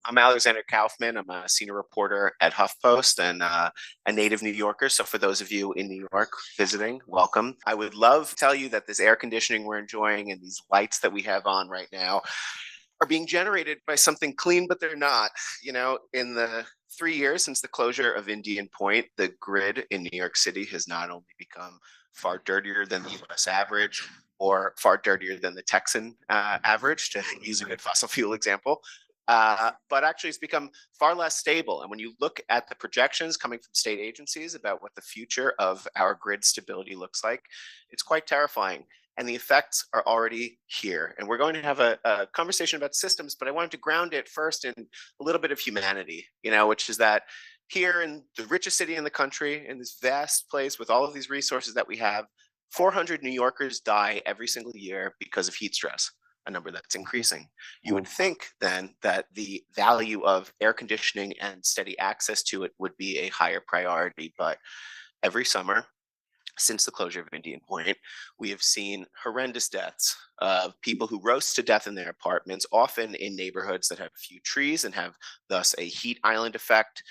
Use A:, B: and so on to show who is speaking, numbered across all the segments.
A: I'm Alexander Kaufman. I'm a senior reporter at HuffPost and a native New Yorker. So for those of you in New York visiting, welcome. I would love to tell you that this air conditioning we're enjoying and these lights that we have on right now are being generated by something clean, but they're not. You know, in the 3 years since the closure of Indian Point, the grid in New York City has not only become far dirtier than the US average or far dirtier than the Texan average, to use a good fossil fuel example, but actually it's become far less stable. And when you look at the projections coming from state agencies about what the future of our grid stability looks like, it's quite terrifying. And the effects are already here. And we're going to have a conversation about systems, but I wanted to ground it first in a little bit of humanity, you know, which is that here in the richest city in the country, in this vast place with all of these resources that we have, 400 New Yorkers die every single year because of heat stress, a number that's increasing. You would think then that the value of air conditioning and steady access to it would be a higher priority, but every summer since the closure of Indian Point, we have seen horrendous deaths of people who roast to death in their apartments, often in neighborhoods that have few trees and have thus a heat island effect.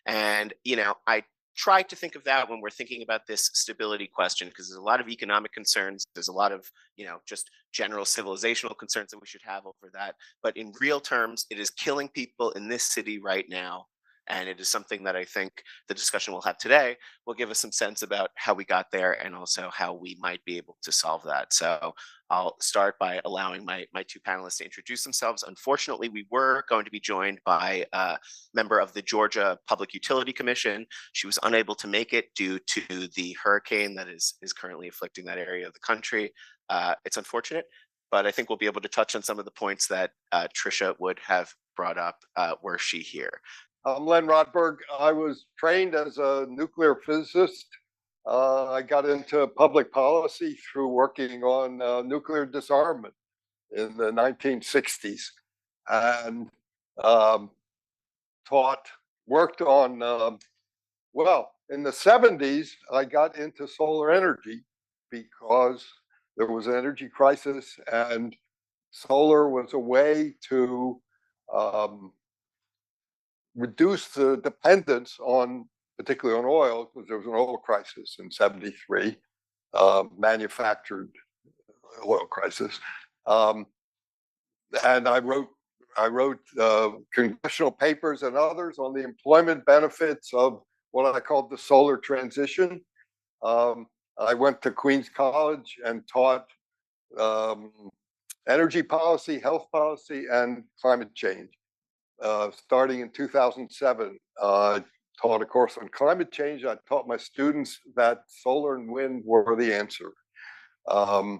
A: And, you know, I try to think of that when we're thinking about this stability question, because there's a lot of economic concerns. There's a lot of, you know, just general civilizational concerns that we should have over that. But in real terms, it is killing people in this city right now. And it is something that I think the discussion we'll have today will give us some sense about how we got there and also how we might be able to solve that. So I'll start by allowing my two panelists to introduce themselves. Unfortunately, we were going to be joined by a member of the Georgia Public Utility Commission. She was unable to make it due to the hurricane that is currently afflicting that area of the country. It's unfortunate, but I think we'll be able to touch on some of the points that Tricia would have brought up were she here.
B: I'm Len Rodberg. I was trained as a nuclear physicist. I got into public policy through working on nuclear disarmament in the 1960s and worked on, well, in the 70s, I got into solar energy because there was an energy crisis and solar was a way to reduce the dependence on, particularly on oil, because there was an oil crisis in '73, manufactured oil crisis, and I wrote congressional papers and others on the employment benefits of what I called the solar transition. I went to Queens College and taught energy policy, health policy, and climate change. Starting in 2007, I taught a course on climate change. I taught my students that solar and wind were the answer. I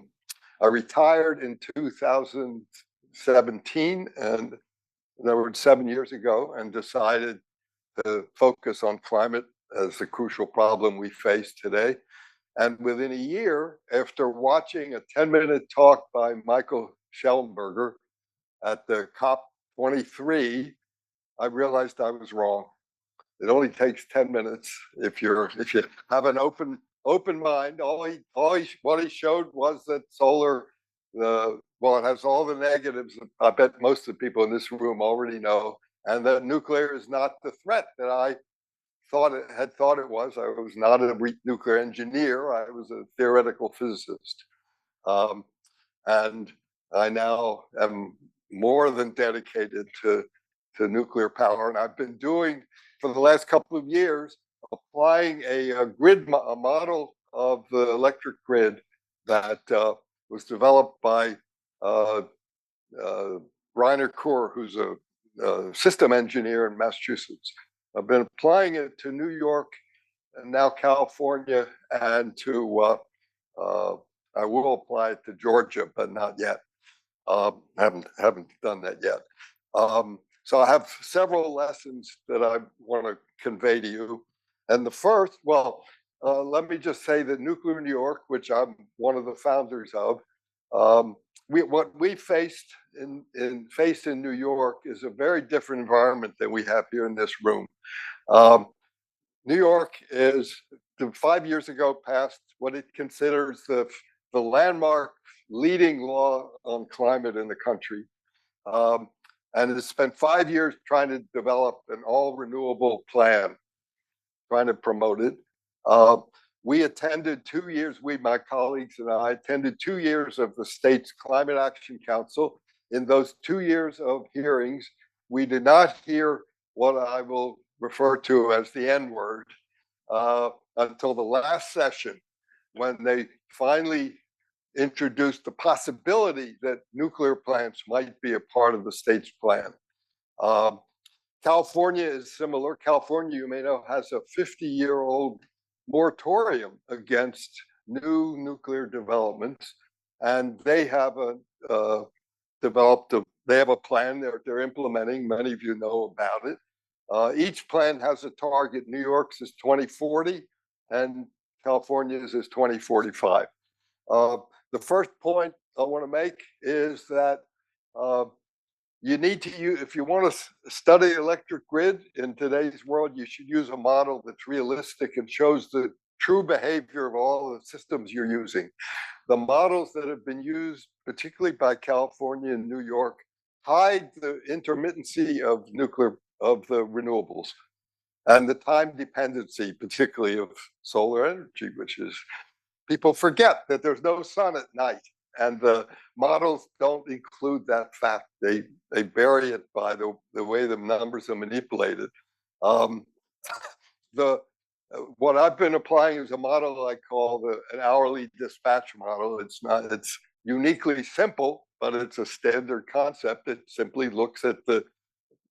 B: retired in 2017, and that was 7 years ago, and decided to focus on climate as the crucial problem we face today. And within a year, after watching a 10-minute talk by Michael Schellenberger at the COP23, I realized I was wrong. It only takes 10 minutes if you have an open mind. What he showed was that solar, well, it has all the negatives that I bet most of the people in this room already know, and that nuclear is not the threat that I had thought it was. I was not a nuclear engineer. I was a theoretical physicist, and I now am more than dedicated to nuclear power. And I've been doing, for the last couple of years, applying a model of the electric grid that was developed by Rainer Kuhr, who's a system engineer in Massachusetts. I've been applying it to New York and now California, and to I will apply it to Georgia, but not yet. Haven't done that yet. So I have several lessons that I want to convey to you. And the first, well, let me just say that Nuclear New York, which I'm one of the founders of, what we faced in New York is a very different environment than we have here in this room. New York is 5 years ago passed what it considers the landmark leading law on climate in the country. and has spent 5 years trying to develop an all renewable plan, trying to promote it. We attended 2 years, my colleagues and I attended 2 years of the state's Climate Action Council. In those 2 years of hearings, we did not hear what I will refer to as the N word until the last session, when they finally introduced the possibility that nuclear plants might be a part of the state's plan. California is similar. California, you may know, has a 50-year-old moratorium against new nuclear developments, and they have they have a plan they're implementing. Many of you know about it. Each plan has a target. New York's is 2040, and California's is 2045. The first point I want to make is that you need to use, if you want to study the electric grid in today's world, you should use a model that's realistic and shows the true behavior of all the systems you're using. The models that have been used, particularly by California and New York, hide the intermittency of the renewables and the time dependency, particularly of solar energy, which is, people forget that there's no sun at night. And the models don't include that fact. They bury it by the way the numbers are manipulated. What I've been applying is a model I call an hourly dispatch model. It's uniquely simple, but it's a standard concept. It simply looks at the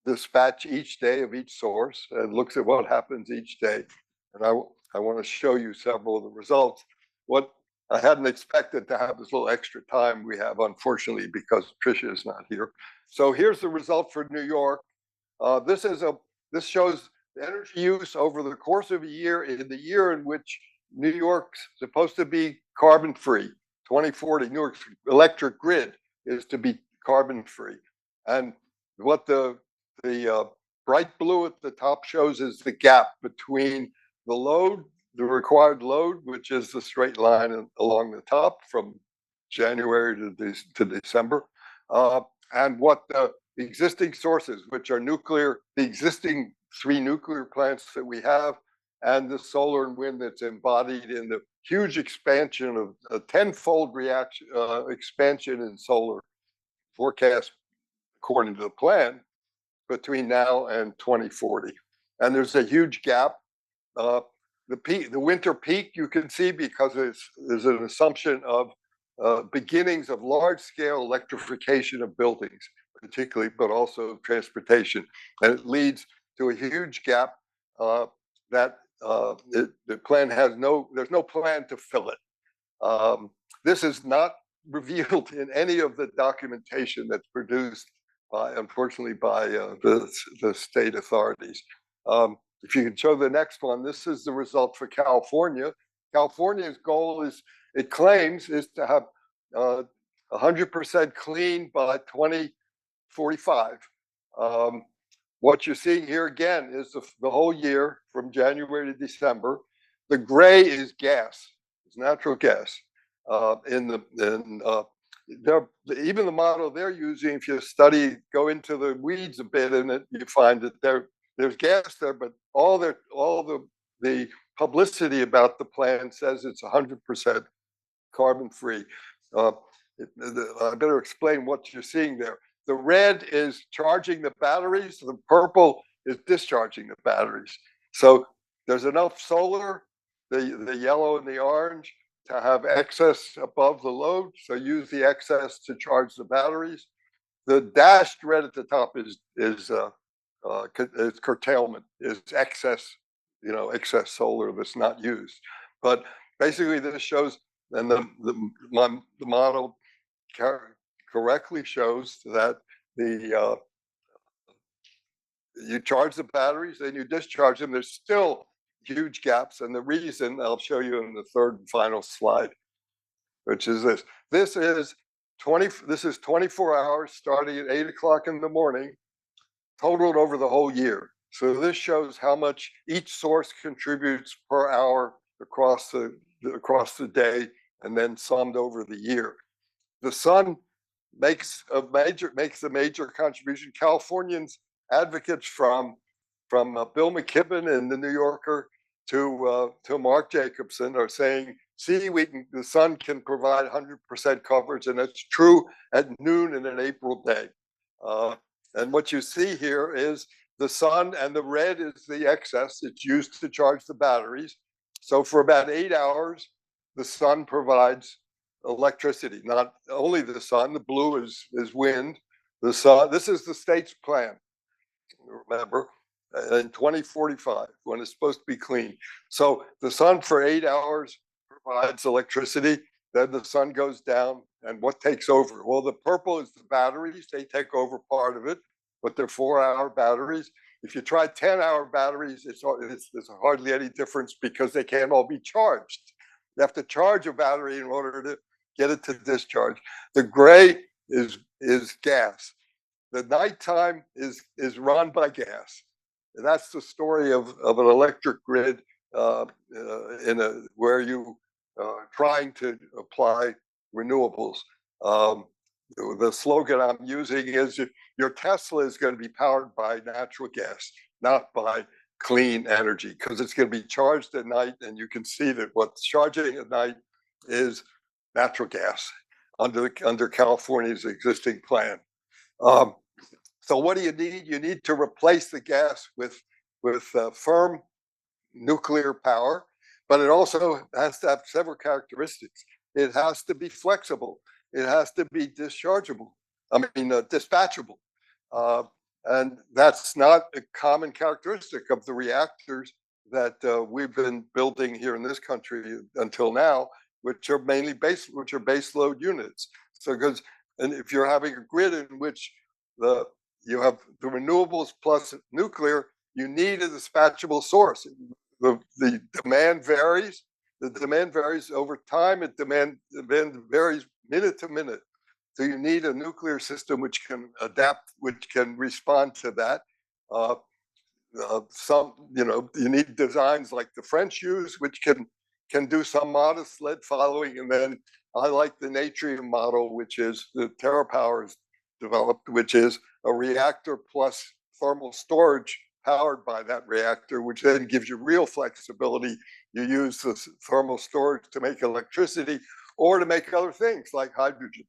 B: dispatch each day of each source and looks at what happens each day. And I want to show you several of the results. What I hadn't expected to have this little extra time we have, unfortunately, because Tricia is not here. So here's the result for New York. This shows energy use over the course of a year, in the year in which New York's supposed to be carbon-free. 2040, New York's electric grid is to be carbon-free. And what the bright blue at the top shows is the gap between the load, the required load, which is the straight line along the top from January to December, and what the existing sources, which are nuclear, the existing 3 nuclear plants that we have, and the solar and wind that's embodied in the huge expansion of a 10-fold expansion in solar forecast according to the plan between now and 2040. And there's a huge gap. The winter peak you can see because there's an assumption of beginnings of large-scale electrification of buildings, particularly, but also transportation, and it leads to a huge gap that the plan has there's no plan to fill it. This is not revealed in any of the documentation that's produced, unfortunately, by the state authorities. If you can show the next one, this is the result for California. California's goal it claims, is to have 100% clean by 2045. What you're seeing here again is the whole year from January to December. The gray is gas, it's natural gas. Even the model they're using, if you go into the weeds a bit in it, you find that there's gas there, but all the publicity about the plan says it's 100% carbon free. I better explain what you're seeing there. The red is charging the batteries. The purple is discharging the batteries. So there's enough solar, the yellow and the orange, to have excess above the load. So use the excess to charge the batteries. The dashed red at the top is curtailment, is excess, excess solar that's not used. But basically, this shows, and the model correctly shows that you charge the batteries, then you discharge them. There's still huge gaps, and the reason I'll show you in the third and final slide, which is this. This is 24 hours starting at 8 o'clock in the morning, totaled over the whole year. So this shows how much each source contributes per hour across the day, and then summed over the year. The sun makes a major contribution. Californians, advocates from Bill McKibben in the New Yorker to Mark Jacobson are saying, see, the sun can provide 100% coverage, and it's true at noon in an April day. And what you see here is the sun, and the red is the excess. It's used to charge the batteries. So for about 8 hours, the sun provides electricity. Not only the sun, the blue is wind. The sun, this is the state's plan, remember, in 2045, when it's supposed to be clean. So the sun for 8 hours provides electricity, then the sun goes down, and what takes over? Well, the purple is the batteries. They take over part of it, but they're 4-hour batteries. If you try 10-hour batteries, there's hardly any difference because they can't all be charged. You have to charge a battery in order to get it to discharge. The gray is gas. The nighttime is run by gas. And that's the story of an electric grid where you trying to apply renewables. The slogan I'm using is your Tesla is going to be powered by natural gas, not by clean energy, because it's going to be charged at night, and you can see that what's charging at night is natural gas under California's existing plan. So what do you need? You need to replace the gas with firm nuclear power, but it also has to have several characteristics. It has to be flexible. It has to be dischargeable. Dispatchable. And that's not a common characteristic of the reactors that we've been building here in this country until now, which are mainly base load units. So and if you're having a grid in which you have the renewables plus nuclear, you need a dispatchable source. The demand varies. The demand varies over time. Demand varies minute to minute. So you need a nuclear system which can adapt, which can respond to that. You need designs like the French use, which can do some modest lead following. And then I like the Natrium model, which is the TerraPower has developed, which is a reactor plus thermal storage powered by that reactor, which then gives you real flexibility. You use the thermal storage to make electricity or to make other things like hydrogen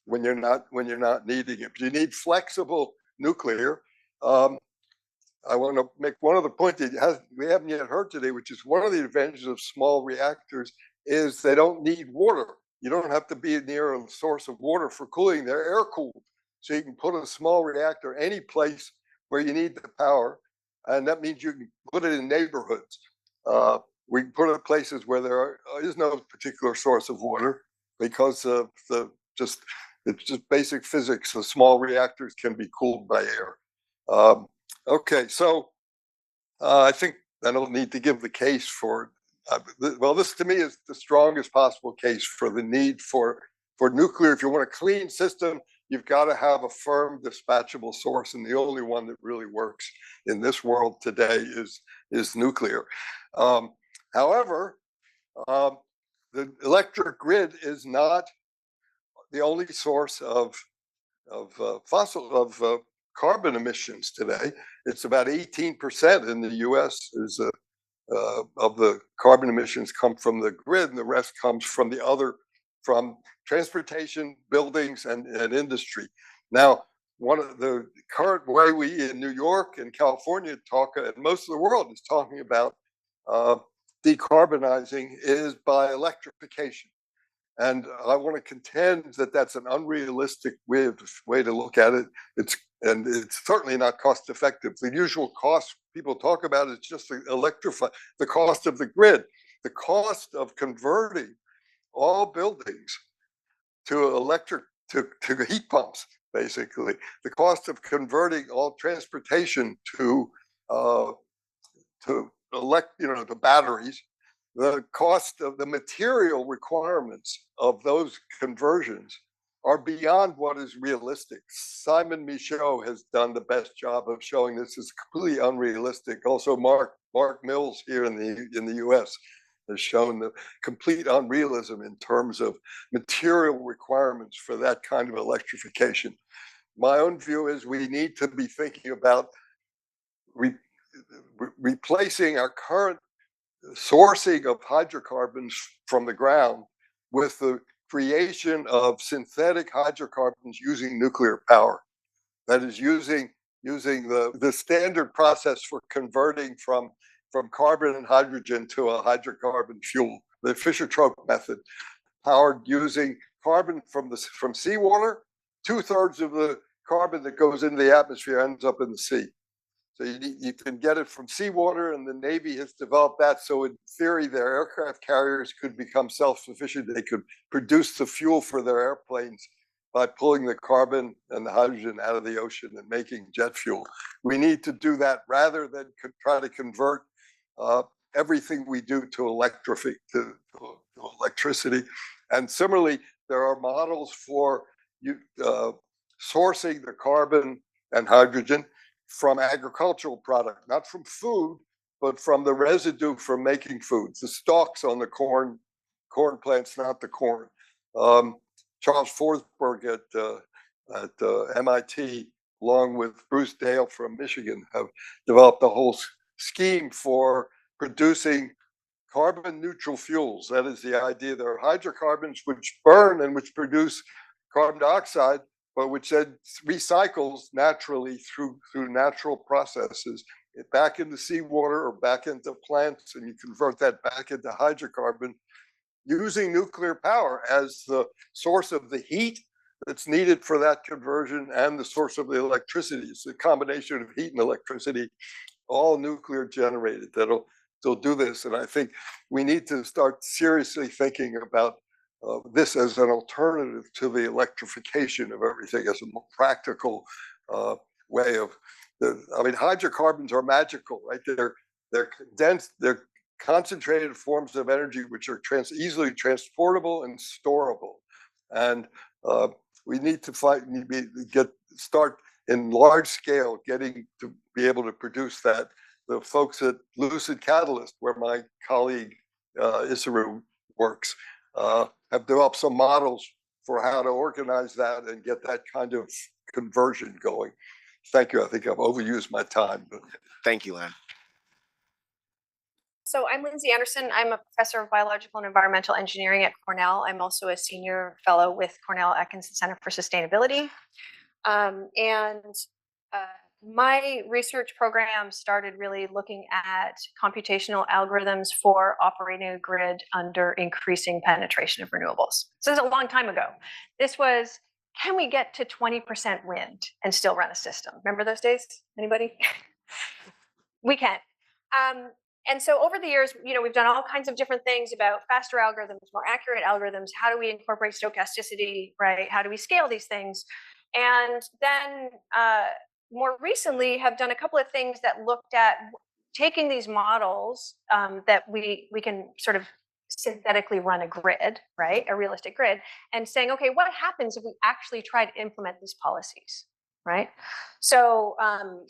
B: when you're not needing it. But you need flexible nuclear. I want to make one other point that we haven't yet heard today, which is one of the advantages of small reactors is they don't need water. You don't have to be near a source of water for cooling. They're air cooled. So you can put a small reactor any place where you need the power. And that means you can put it in neighborhoods. We can put it in places where there is no particular source of water because of it's just basic physics. The small reactors can be cooled by air. Okay, so I think I don't need to give the case for, this to me is the strongest possible case for the need for nuclear. If you want a clean system, you've got to have a firm dispatchable source, and the only one that really works in this world today is nuclear. However, the electric grid is not the only source of carbon emissions today. It's about 18% in the U.S. Of the carbon emissions come from the grid, and the rest comes from from transportation, buildings, and industry. Now, one of the current way we in New York and California talk, and most of the world is talking about decarbonizing, is by electrification. And I want to contend that that's an unrealistic way to look at it. It's certainly not cost effective. The usual cost people talk about is just the cost of the grid, the cost of converting all buildings to electric to heat pumps, basically. The cost of converting all transportation to batteries. The cost of the material requirements of those conversions are beyond what is realistic. Simon Michaud has done the best job of showing this is completely unrealistic. Also, Mark Mills here in the U.S. has shown the complete unrealism in terms of material requirements for that kind of electrification. My own view is we need to be thinking about replacing our current sourcing of hydrocarbons from the ground with the creation of synthetic hydrocarbons using nuclear power. That is using the standard process for converting from carbon and hydrogen to a hydrocarbon fuel, the Fischer-Tropsch method, powered using carbon from seawater. 2/3 of the carbon that goes into the atmosphere ends up in the sea. So you can get it from seawater, and the Navy has developed that. So in theory, their aircraft carriers could become self-sufficient. They could produce the fuel for their airplanes by pulling the carbon and the hydrogen out of the ocean and making jet fuel. We need to do that rather than try to convert everything we do to electricity. And similarly, there are models for sourcing the carbon and hydrogen from agricultural product, not from food, but from the residue from making foods, the stalks on the corn plants, not the corn. Charles Forsberg at MIT, along with Bruce Dale from Michigan, have developed a whole scheme for producing carbon neutral fuels. That is the idea. There are hydrocarbons which burn and which produce carbon dioxide, but which then recycles naturally through natural processes back into seawater or back into plants, and you convert that back into hydrocarbon using nuclear power as the source of the heat that's needed for that conversion and the source of the electricity. It's a combination of heat and electricity, all nuclear generated, that'll do this. And I think we need to start seriously thinking about this as an alternative to the electrification of everything, as a more practical way of. I mean, hydrocarbons are magical, right? They're condensed, they're concentrated forms of energy which are easily transportable and storable, and we need to start in large scale getting to be able to produce that. The folks at Lucid Catalyst, where my colleague Isaru works, have developed some models for how to organize that and get that kind of conversion going. Thank you. I think I've overused my time. But.
A: Thank you, Len.
C: So I'm Lindsay Anderson. I'm a professor of biological and environmental engineering at Cornell. I'm also a senior fellow with Cornell Atkinson Center for Sustainability. My research program started really looking at computational algorithms for operating a grid under increasing penetration of renewables. So this is a long time ago. This was, can we get to 20% wind and still run a system? Remember those days? Anybody? We can. And so over the years, we've done all kinds of different things about faster algorithms, more accurate algorithms. How do we incorporate stochasticity, right? How do we scale these things? And then more recently have done a couple of things that looked at taking these models that we can sort of synthetically run a grid, right? A realistic grid, and saying, okay, what happens if we actually try to implement these policies, right? So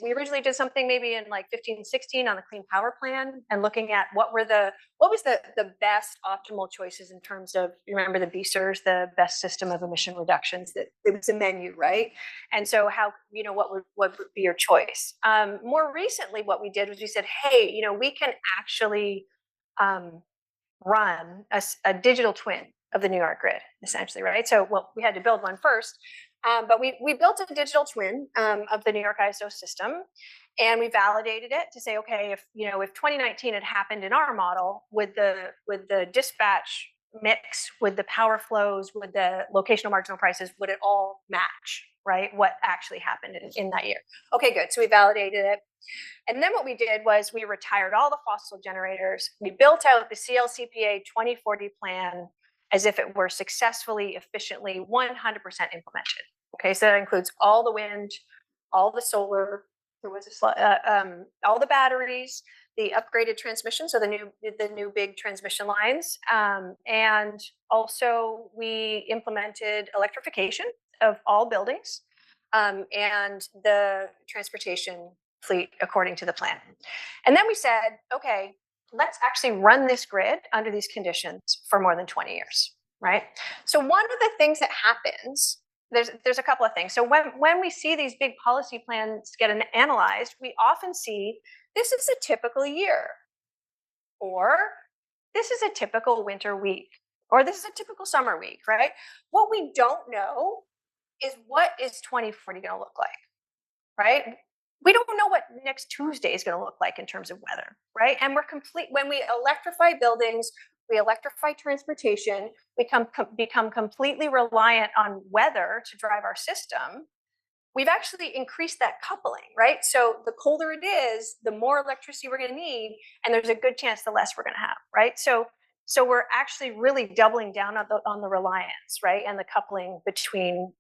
C: we originally did something maybe in like 15, 16 on the Clean Power Plan, and looking at what was the best optimal choices in terms of, you remember the BSERS, the best system of emission reductions, that it was a menu, right? And so how, what would be your choice? More recently, what we did was we said, hey, we can actually run a digital twin of the New York grid, essentially, right? So, well, we had to build one first. But we built a digital twin of the New York ISO system, and we validated it to say, okay, if 2019 had happened in our model with the dispatch mix, with the power flows, with the locational marginal prices, would it all match, right? What actually happened in that year? Okay, good. So we validated it. And then what we did was we retired all the fossil generators. We built out the CLCPA 2040 plan as if it were successfully, efficiently, 100% implemented. Okay, so that includes all the wind, all the solar, all the batteries, the upgraded transmission, so the new big transmission lines, and also we implemented electrification of all buildings and the transportation fleet according to the plan. And then we said, okay, let's actually run this grid under these conditions for more than 20 years, right? So one of the things that happens, there's a couple of things. So when we see these big policy plans get analyzed, we often see this is a typical year, or this is a typical winter week, or this is a typical summer week, right? What we don't know is what is 2040 going to look like, right? We don't know what next Tuesday is going to look like in terms of weather, right? And when we electrify buildings, we electrify transportation, we become completely reliant on weather to drive our system. We've actually increased that coupling, right? So the colder it is, the more electricity we're going to need, and there's a good chance the less we're going to have, right? So we're actually really doubling down on the reliance, right, and the coupling between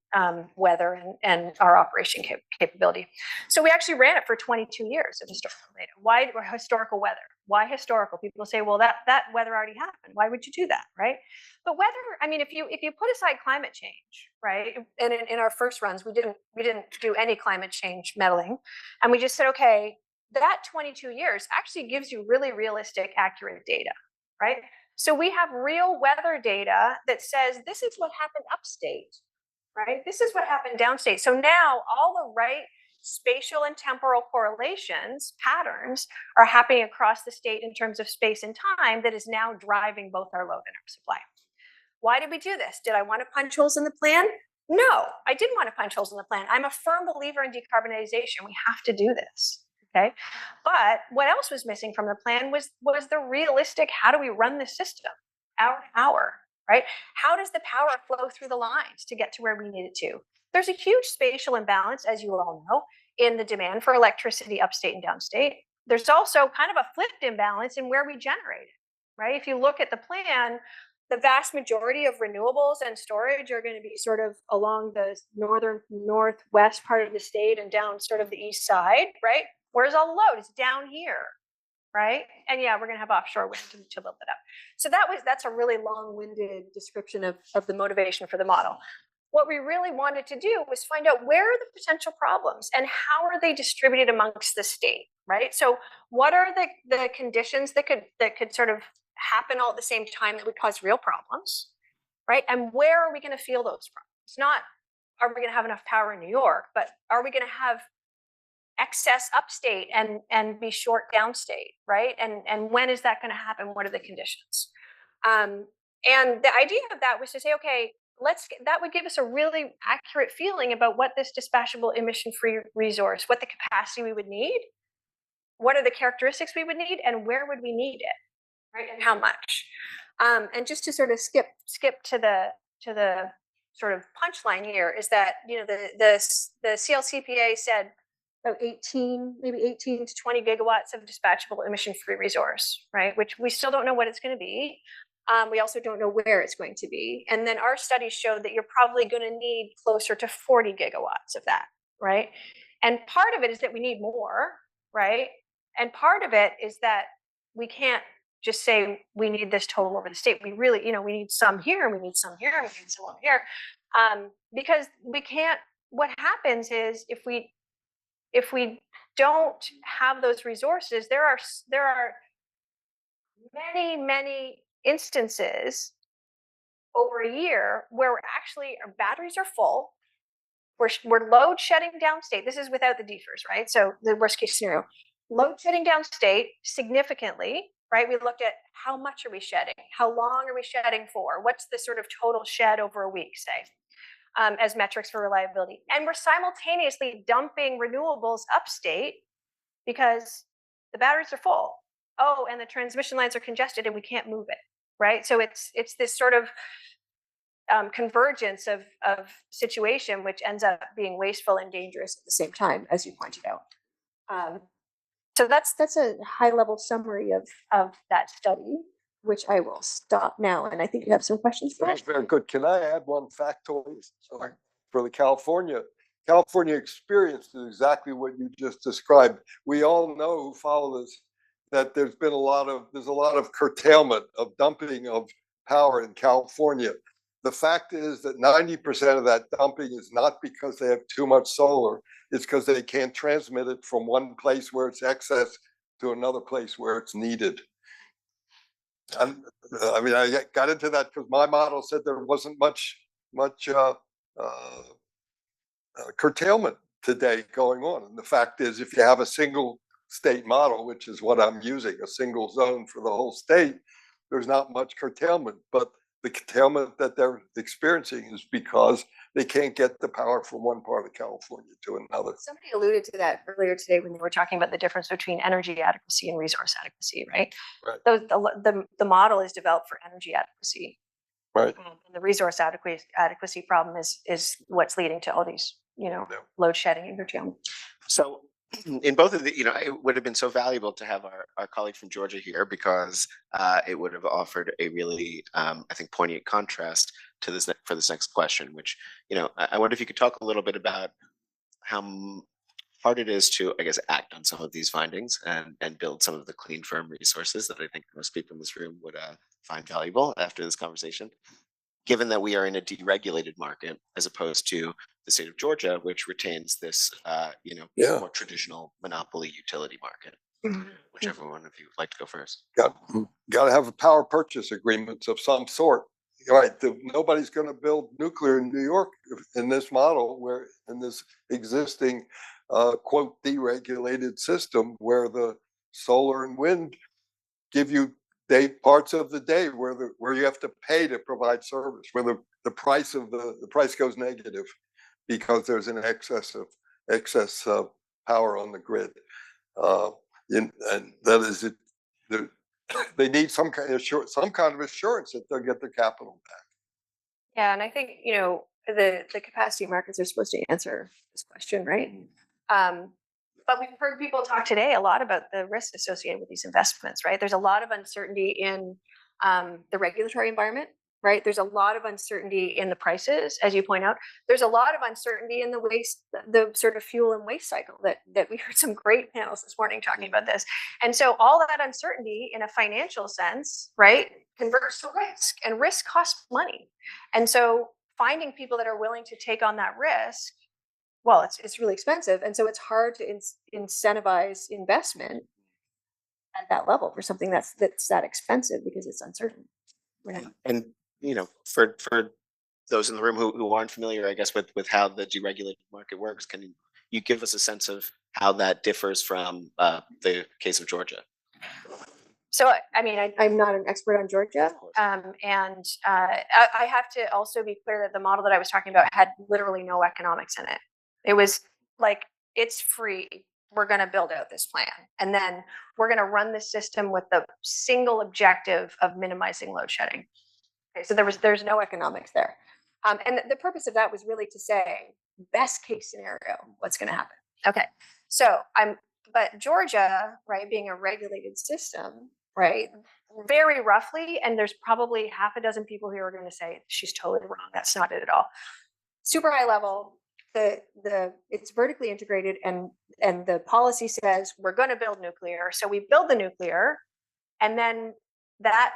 C: weather and our operation capability. So we actually ran it for 22 years of historical data. Why historical weather? Why historical? People say, well, that weather already happened. Why would you do that, right? But weather, I mean, if you put aside climate change, right, and in our first runs, we didn't do any climate change meddling, and we just said, okay, that 22 years actually gives you really realistic, accurate data, right? So we have real weather data that says this is what happened upstate, right? This is what happened downstate. So now all the right spatial and temporal correlations, patterns, are happening across the state in terms of space and time that is now driving both our load and our supply. Why did we do this? Did I want to punch holes in the plan? No, I didn't want to punch holes in the plan. I'm a firm believer in decarbonization. We have to do this. Okay, but what else was missing from the plan was the realistic, how do we run the system hour to hour, right? How does the power flow through the lines to get to where we need it to? There's a huge spatial imbalance, as you all know, in the demand for electricity upstate and downstate. There's also kind of a flipped imbalance in where we generate it, right? If you look at the plan, the vast majority of renewables and storage are going to be sort of along the northwest part of the state and down sort of the east side, right? Where's all the load? It's down here, right? And yeah, we're going to have offshore wind to build it up. So that's a really long-winded description of the motivation for the model. What we really wanted to do was find out where are the potential problems and how are they distributed amongst the state, right? So what are the conditions that could sort of happen all at the same time that would cause real problems, right? And where are we going to feel those problems? Not are we going to have enough power in New York, but are we going to have excess upstate and be short downstate, right? And when is that going to happen? What are the conditions? And the idea of that was to say, okay, that would give us a really accurate feeling about what this dispatchable emission-free resource, what the capacity we would need, what are the characteristics we would need, and where would we need it, right? And how much? And just to sort of skip to the sort of punchline here is that, you know, the CLCPA said about 18 to 20 gigawatts of dispatchable emission-free resource, right? Which we still don't know what it's going to be. We also don't know where it's going to be. And then our studies showed that you're probably going to need closer to 40 gigawatts of that, right? And part of it is that we need more, right? And part of it is that we can't just say we need this total over the state. We really, you know, we need some here, and we need some here, and we need some over here. Because we can't, what happens is if we don't have those resources, there are many instances over a year where our batteries are full, we're load shedding downstate. This is without the DFERs, right? So the worst case scenario, load shedding downstate significantly, right? We looked at how much are we shedding? How long are we shedding for? What's the sort of total shed over a week, say? As metrics for reliability. And we're simultaneously dumping renewables upstate because the batteries are full. Oh, and the transmission lines are congested and we can't move it, right? So it's this sort of convergence of situation, which ends up being wasteful and dangerous at the same time, as you pointed out. So that's a high-level summary of that study, which I will stop now. And I think you have some questions for
B: That's very good. Can I add one factoid?
C: Sure.
B: For the California experience is exactly what you just described. We all know who follow this that there's a lot of curtailment of dumping of power in California. The fact is that 90% of that dumping is not because they have too much solar, it's because they can't transmit it from one place where it's excess to another place where it's needed. And I mean, I got into that because my model said there wasn't much curtailment today going on. And the fact is, if you have a single state model, which is what I'm using, a single zone for the whole state, there's not much curtailment. But the curtailment that they're experiencing is because they can't get the power from one part of California to another.
C: Somebody alluded to that earlier today when they were talking about the difference between energy adequacy and resource adequacy, right?
B: Right.
C: The model is developed for energy adequacy.
B: Right.
C: And the resource adequacy problem is what's leading to all these, load shedding and curtailment.
A: So in both of the, it would have been so valuable to have our colleague from Georgia here because it would have offered a really, I think, poignant contrast to this for this next question, which, I wonder if you could talk a little bit about how hard it is to, I guess, act on some of these findings and build some of the clean, firm resources that I think most people in this room would find valuable after this conversation, given that we are in a deregulated market as opposed to the state of Georgia, which retains this, more traditional monopoly utility market. Whichever one of you would like to go first.
B: Got to have a power purchase agreement of some sort. Right, nobody's going to build nuclear in New York in this model, where in this existing quote deregulated system, where the solar and wind give you parts of the day where you have to pay to provide service, where the price goes negative because there's an excess of power on the grid, and that is it. They need some kind of assurance that they'll get their capital back.
C: Yeah, and I think the capacity markets are supposed to answer this question, right? But we've heard people talk today a lot about the risks associated with these investments, right? There's a lot of uncertainty in the regulatory environment, right? There's a lot of uncertainty in the prices, as you point out. There's a lot of uncertainty in the waste, the sort of fuel and waste cycle that we heard some great panels this morning talking about this. And so all that uncertainty in a financial sense, right, converts to risk, and risk costs money. And so finding people that are willing to take on that risk, well, it's really expensive. And so it's hard to incentivize investment at that level for something that's that expensive because it's uncertain. Right.
A: And for those in the room who aren't familiar, I guess, with how the deregulated market works, can you give us a sense of how that differs from the case of Georgia?
C: So, I mean, I'm not an expert on Georgia, and I have to also be clear that the model that I was talking about had literally no economics in it. It was like, it's free. We're going to build out this plan, and then we're going to run the system with the single objective of minimizing load shedding. Okay, so there's no economics there, and the purpose of that was really to say best case scenario, what's going to happen. Okay, so but Georgia, right, being a regulated system, right, very roughly, and there's probably half a dozen people who are going to say she's totally wrong. That's not it at all. Super high level. It's vertically integrated, and the policy says we're going to build nuclear. So we build the nuclear, and then that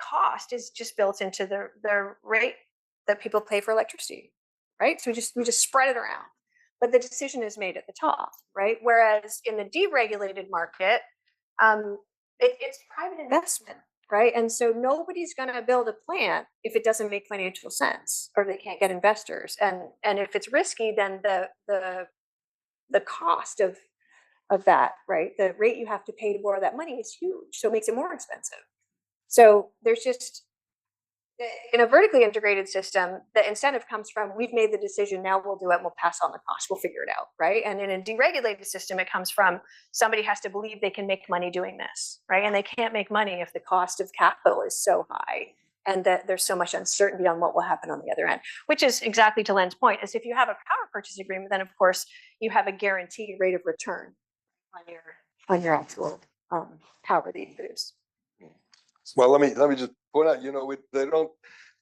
C: cost is just built into the rate that people pay for electricity, right? So we just spread it around, but the decision is made at the top, right? Whereas in the deregulated market, it's private investment, right? And so nobody's going to build a plant if it doesn't make financial sense or they can't get investors. And if it's risky, then the cost of that, right? The rate you have to pay to borrow that money is huge. So it makes it more expensive. So there's just, in a vertically integrated system, the incentive comes from, we've made the decision, now we'll do it, we'll pass on the cost, we'll figure it out, right? And in a deregulated system, it comes from, somebody has to believe they can make money doing this, right? And they can't make money if the cost of capital is so high and that there's so much uncertainty on what will happen on the other end, which is exactly to Len's point, is if you have a power purchase agreement, then of course you have a guaranteed rate of return on your actual power that you produce.
B: Well, let me just point out,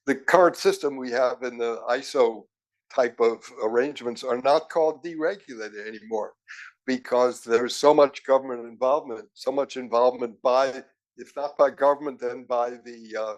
B: the current system we have in the ISO type of arrangements are not called deregulated anymore, because there's so much government involvement, so much involvement by, if not by government, then by the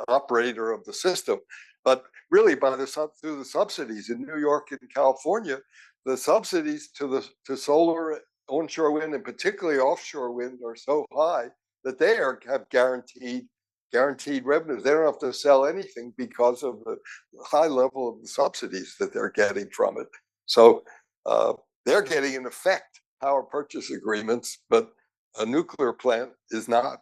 B: operator of the system, but really through the subsidies in New York and California. The subsidies to solar, onshore wind, and particularly offshore wind are so high that they have guaranteed revenues. They don't have to sell anything because of the high level of the subsidies that they're getting from it. So they're getting, in effect, power purchase agreements, but a nuclear plant is not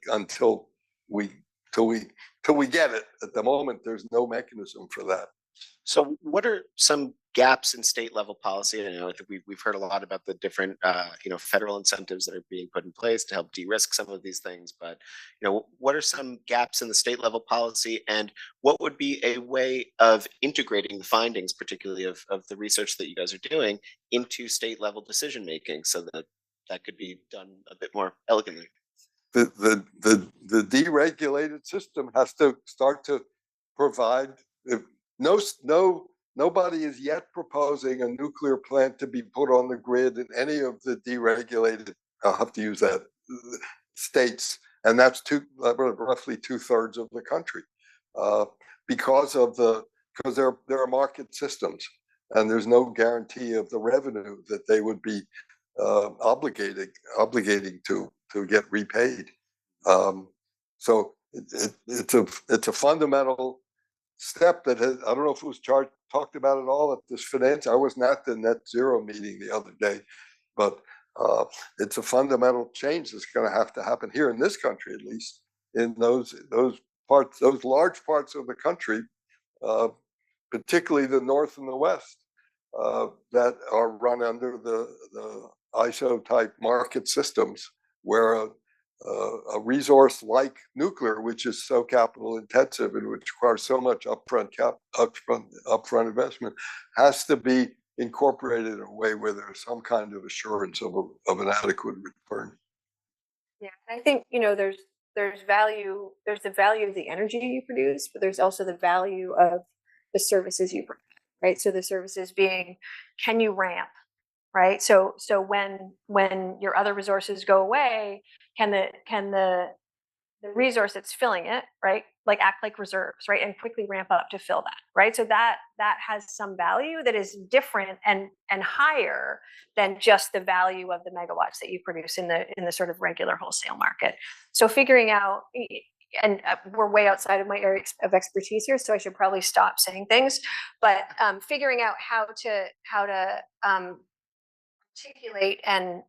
B: until we get it. At the moment, there's no mechanism for that.
A: So what are some gaps in state level policy? I know that we've heard a lot about the different federal incentives that are being put in place to help de-risk some of these things, but what are some gaps in the state level policy, and what would be a way of integrating the findings, particularly of the research that you guys are doing, into state level decision making so that that could be done a bit more elegantly?
B: The deregulated system has to start to provide. Nobody is yet proposing a nuclear plant to be put on the grid in any of the deregulated, I'll have to use that, states, and that's roughly 2/3 of the country, because there are market systems, and there's no guarantee of the revenue that they would be obligating to get repaid. So it's a fundamental step that has, I don't know if it was talked about at all at this finance. I was not at the net zero meeting the other day, but it's a fundamental change that's going to have to happen here in this country, at least in those large parts of the country, particularly the North and the West, that are run under the ISO type market systems, where a resource like nuclear, which is so capital intensive and which requires so much upfront investment, has to be incorporated in a way where there's some kind of assurance of an adequate return.
C: Yeah, I think there's value. There's the value of the energy you produce, but there's also the value of the services you provide. Right. So the services being, can you ramp? Right. So when your other resources go away, can the resource that's filling it, right, like act like reserves, right, and quickly ramp up to fill that, right? So that has some value that is different and higher than just the value of the megawatts that you produce in the sort of regular wholesale market. So figuring out, and we're way outside of my area of expertise here, so I should probably stop saying things, but figuring out how to articulate and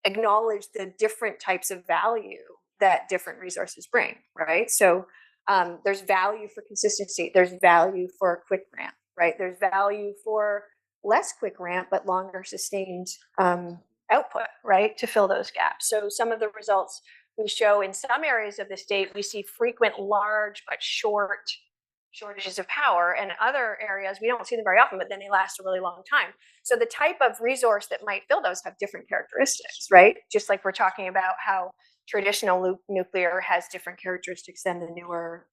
C: acknowledge the different types of value that different resources bring, right? So there's value for consistency, there's value for a quick ramp, right? There's value for less quick ramp, but longer sustained output, right, to fill those gaps. So some of the results we show in some areas of the state, we see frequent, large, but short shortages of power, and other areas we don't see them very often, but then they last a really long time. So the type of resource that might fill those have different characteristics, right? Just like we're talking about how traditional nuclear has different characteristics than the newer,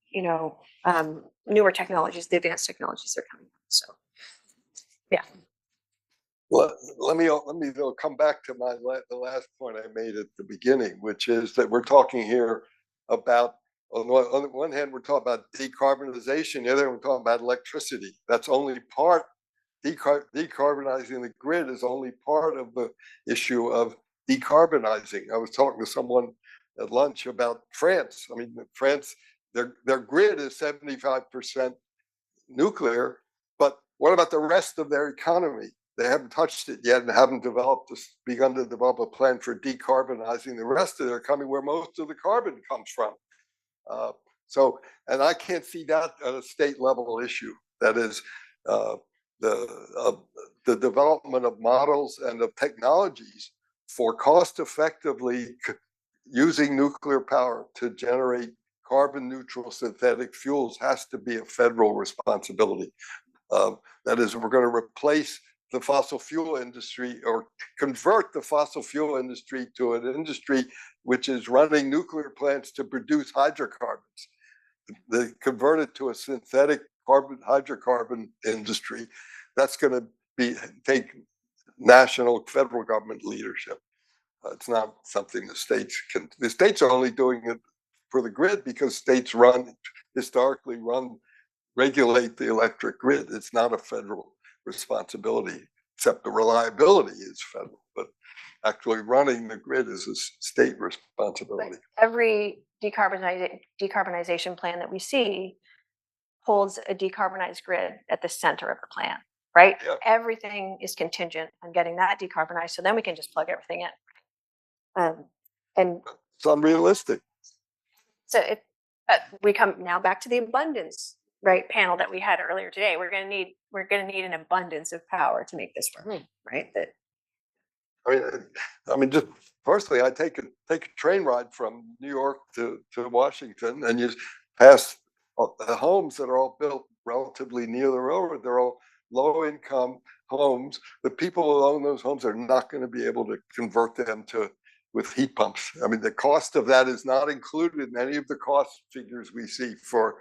C: newer technologies, the advanced technologies are coming. So, yeah.
B: Well, let me come back to the last point I made at the beginning, which is that we're talking here about, on the one hand, we're talking about decarbonization. The other hand, we're talking about electricity. That's only part. Decarbonizing the grid is only part of the issue of decarbonizing. I was talking to someone at lunch about France. I mean, France, their grid is 75% nuclear, but what about the rest of their economy? They haven't touched it yet and haven't begun to develop a plan for decarbonizing the rest of their economy, where most of the carbon comes from. And I can't see that at a state level issue. That is the development of models and of technologies for cost effectively using nuclear power to generate carbon neutral synthetic fuels has to be a federal responsibility. That is, we're going to replace the fossil fuel industry, or convert the fossil fuel industry to an industry which is running nuclear plants to produce hydrocarbons. They convert it to a synthetic hydrocarbon industry. That's going to take national, federal government leadership. It's not something the states can. The states are only doing it for the grid because states historically regulate the electric grid. It's not a federal responsibility, except the reliability is federal. But Actually running the grid is a state responsibility.
C: But every decarbonization plan that we see holds a decarbonized grid at the center of the plan, right?
B: Yeah.
C: Everything is contingent on getting that decarbonized, so then we can just plug everything in. And
B: It's unrealistic.
C: so we come now back to the abundance, right, panel that we had earlier today. We're going to need an abundance of power to make this work, right? That
B: I mean, just personally, I take a train ride from New York to Washington, and you pass the homes that are all built relatively near the railroad. They're all low-income homes. The people who own those homes are not going to be able to convert them with heat pumps. I mean, the cost of that is not included in any of the cost figures we see for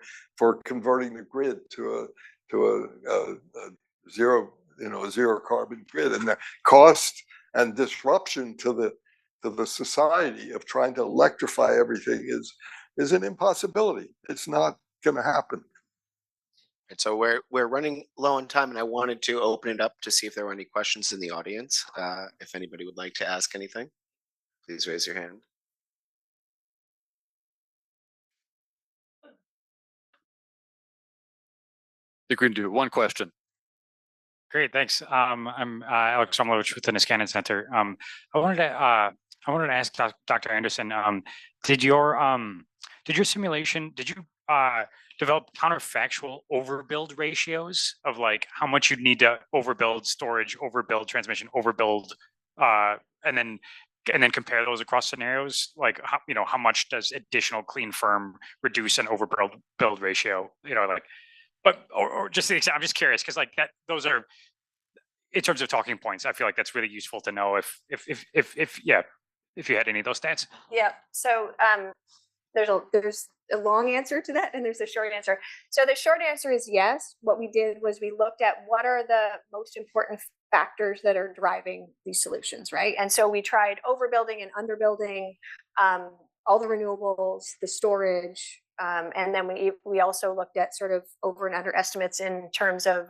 B: converting the grid to a zero carbon grid, and the cost and disruption to the society of trying to electrify everything is an impossibility. It's not going to happen.
A: And so we're running low on time, and I wanted to open it up to see if there were any questions in the audience. If anybody would like to ask anything, please raise your hand.
D: I think we can do one question.
E: Great, thanks. I'm Alex Romlovich with the Niskanen Center. I wanted to ask Dr. Anderson, did your simulation, did you develop counterfactual overbuild ratios of like how much you'd need to overbuild storage, overbuild transmission, overbuild, and then compare those across scenarios? Like how much does additional clean firm reduce an overbuild ratio? But or just the extent, I'm just curious because like that, those are in terms of talking points. I feel like that's really useful to know if you had any of those stats.
C: Yeah. So there's a long answer to that, and there's a short answer. So the short answer is yes. What we did was we looked at what are the most important factors that are driving these solutions, right? And so we tried overbuilding and underbuilding, all the renewables, the storage. And then we also looked at sort of over and under estimates in terms of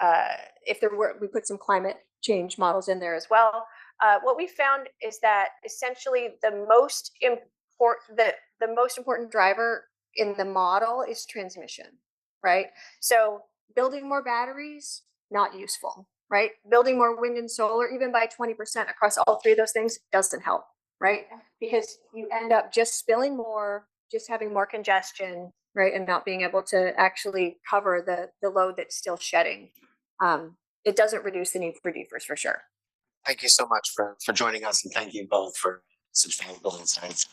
C: we put some climate change models in there as well. What we found is that essentially the most important driver in the model is transmission, right? So building more batteries, not useful, right? Building more wind and solar, even by 20% across all three of those things, doesn't help, right? Because you end up just spilling more, just having more congestion, right? And not being able to actually cover the load that's still shedding. It doesn't reduce the need for deferrs for sure.
A: Thank you so much for joining us, and thank you both for such valuable insights.